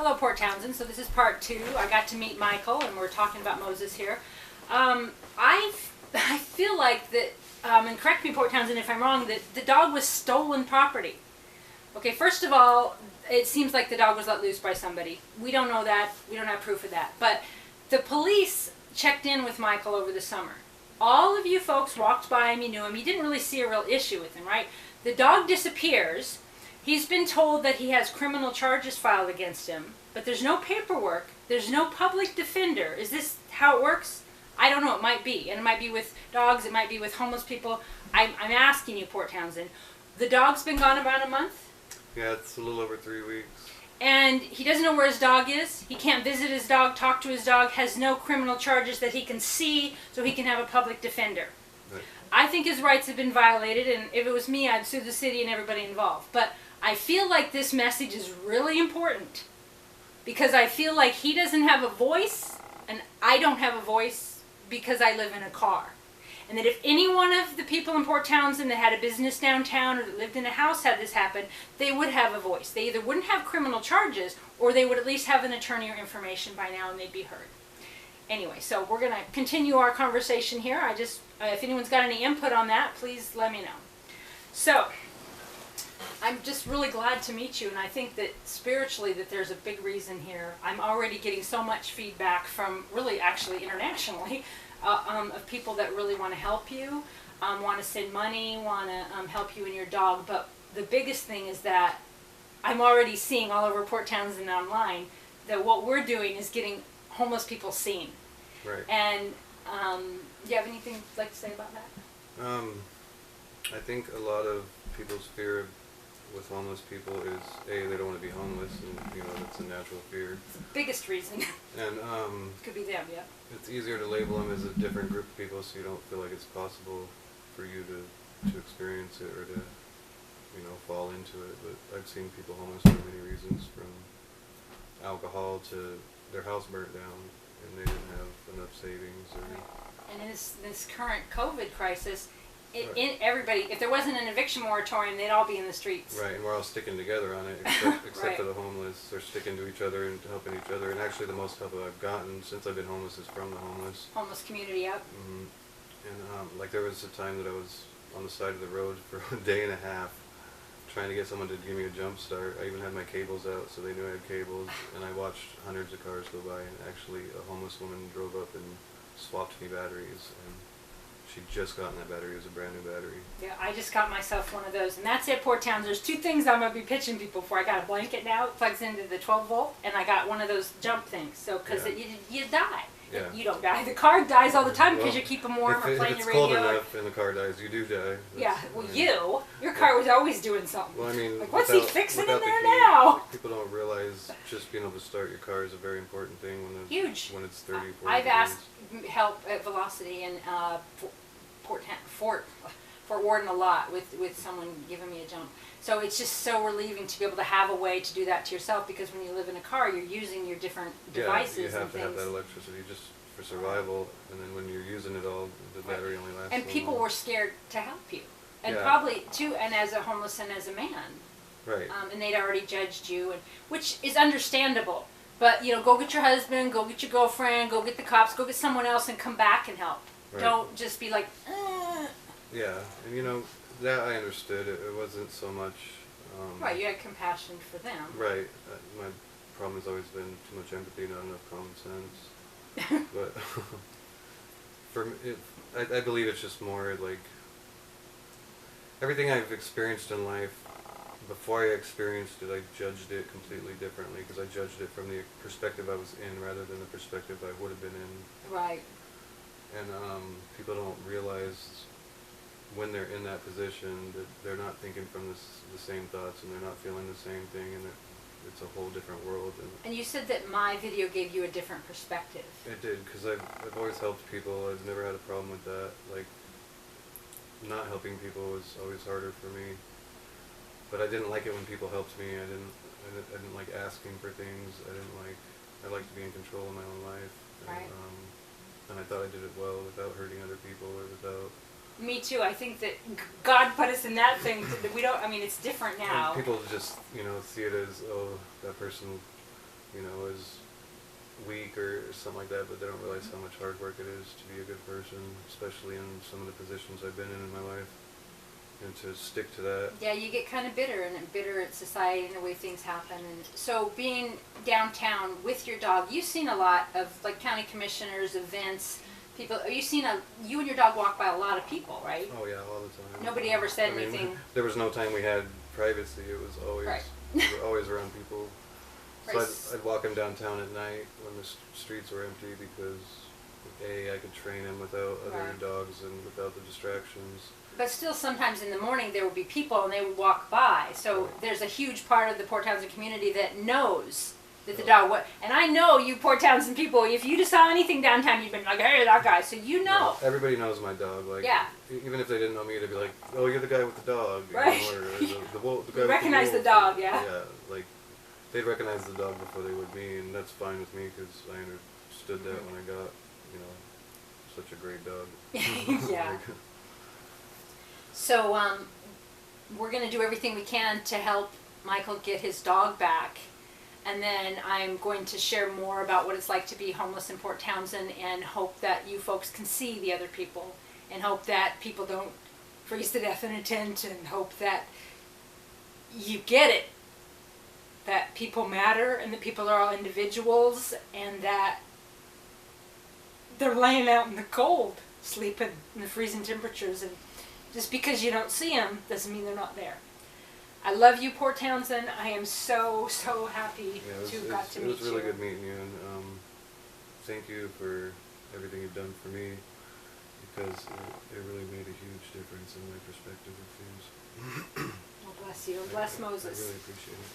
Hello, Port Townsend. So this is part 2. I got to meet Michael, and we're talking about Moses here. I feel like that, and correct me, Port Townsend, if I'm wrong, that the dog was stolen property. Okay, first of all, it seems like the dog was let loose by somebody. We don't know that. We don't have proof of that. But the police checked in with Michael over the summer. All of you folks walked by him, you knew him. You didn't really see a real issue with him, right? The dog disappears. He's been told that he has criminal charges filed against him, but there's no paperwork. There's no public defender. Is this how it works? I don't know. It might be. And it might be with dogs. It might be with homeless people. I'm asking you, Port Townsend. The dog's been gone about a month? Yeah, it's a little over 3 weeks. And he doesn't know where his dog is. He can't visit his dog, talk to his dog, has no criminal charges that he can see so he can have a public defender. Right. I think his rights have been violated, and if it was me, I'd sue the city and everybody involved. But I feel like this message is really important because I feel like he doesn't have a voice and I don't have a voice because I live in a car. And that if any one of the people in Port Townsend that had a business downtown or that lived in a house had this happen, they would have a voice. They either wouldn't have criminal charges or they would at least have an attorney or information by now and they'd be heard. Anyway, so we're going to continue our conversation here. If anyone's got any input on that, please let me know. So, I'm just really glad to meet you, and I think that spiritually that there's a big reason here. I'm already getting so much feedback from really actually internationally of people that really want to help you, want to send money, want to help you and your dog. But the biggest thing is that I'm already seeing all over Port Townsend online that what we're doing is getting homeless people seen. Right. And do you have anything you'd like to say about that? I think a lot of people's fear with homeless people is they don't want to be homeless, and that's a natural fear. It's the biggest reason. And could be them, yeah. it's easier to label them as a different group of people, so you don't feel like it's possible for you to experience it or to fall into it. But I've seen people homeless for many reasons, from alcohol to their house burnt down and they didn't have enough savings. And in this current COVID crisis, Right. everybody, if there wasn't an eviction moratorium, they'd all be in the streets. Right, and we're all sticking together on it, except Right. for the homeless. They're sticking to each other and helping each other. And actually, the most help I've gotten since I've been homeless is from the homeless. Homeless community, yep. Mm-hmm. And there was a time that I was on the side of the road for a day and a half, trying to get someone to give me a jump start. I even had my cables out, so they knew I had cables. And I watched hundreds of cars go by, and actually, a homeless woman drove up and swapped me batteries. And she'd just gotten that battery. It was a brand new battery. Yeah, I just got myself one of those. And that's it, Port Townsend. There's 2 things I'm going to be pitching people for. I got a blanket now. It plugs into the 12 volt. And I got one of those jump things. So, because you die. Yeah. You don't die. The car dies all the time because you keep them warm or playing your radio. If it's cold enough and the car dies, you do die. Yeah, well, your car was always doing something. Well, I mean, like, what's he fixing in there key, now? People don't realize just being able to start your car is a very important thing when it's 30, 40 I've degrees. asked help at Velocity and Fort Worden a lot with someone giving me a jump. So it's just so relieving to be able to have a way to do that to yourself, because when you live in a car, you're using your different devices and things. You have to have that electricity just for survival, and then when you're using it all, the battery only lasts. And people were scared to help you, and Yeah. probably too, and as a homeless and as a man. Right. And they'd already judged you, which is understandable. But go get your husband, go get your girlfriend, go get the cops, go get someone else, and come back and help. Right. Don't just be like, Yeah, and that I understood. It wasn't so much. Right, you had compassion for them. Right. My problem has always been too much empathy, not enough common sense. But for me, I believe it's just more like everything I've experienced in life. Before I experienced it, I judged it completely differently, because I judged it from the perspective I was in rather than the perspective I would have been in. Right. And people don't realize when they're in that position that they're not thinking from the same thoughts, and they're not feeling the same thing, and it's a whole different world. And you said that my video gave you a different perspective. It did, because I've always helped people. I've never had a problem with that. Like, not helping people was always harder for me. But I didn't like it when people helped me. I didn't like asking for things. I liked to be in control of my own life. Right. And I thought I did it well without hurting other people or without. Me too. I think that God put us in that thing. That we don't. I mean, it's different now. And people just see it as, oh, that person you know, is weak or something like that, but they don't realize how much hard work it is to be a good person, especially in some of the positions I've been in my life, and to stick to that. Yeah, you get kind of bitter at society and the way things happen. And so being downtown with your dog, you've seen a lot of like county commissioners, events, people. You and your dog walk by a lot of people, right? Oh yeah, all the time. Nobody ever said anything. There was no time we had privacy. It was always Right. we were always around people. Right. So I'd walk him downtown at night when the streets were empty because I could train him without other Right. dogs and without the distractions. But still, sometimes in the morning there would be people and they would walk by. So there's a huge part of the Port Townsend community that knows that the dog. And I know you Port Townsend people. If you just saw anything downtown, you'd been like, "Hey, that guy." So you know. Yeah, everybody knows my dog. Like, yeah. Even if they didn't know me, they'd be like, "Oh, you're the guy with the dog." Right. You know, or the wolf, the guy Recognize with the dog, yeah. Yeah, like they'd recognize the dog before they would me, and that's fine with me because I understood that when I got, you know, such a great dog. Yeah. So we're going to do everything we can to help Michael get his dog back. And then I'm going to share more about what it's like to be homeless in Port Townsend and hope that you folks can see the other people and hope that people don't freeze to death in a tent and hope that you get it. That people matter and that people are all individuals and that they're laying out in the cold, sleeping in the freezing temperatures, and just because you don't see them doesn't mean they're not there. I love you, Port Townsend. I am so, so happy to have got to meet you. It was really good meeting you, and thank you for everything you've done for me, because it really made a huge difference in my perspective of things. Well, bless you, and bless Moses. I really appreciate it.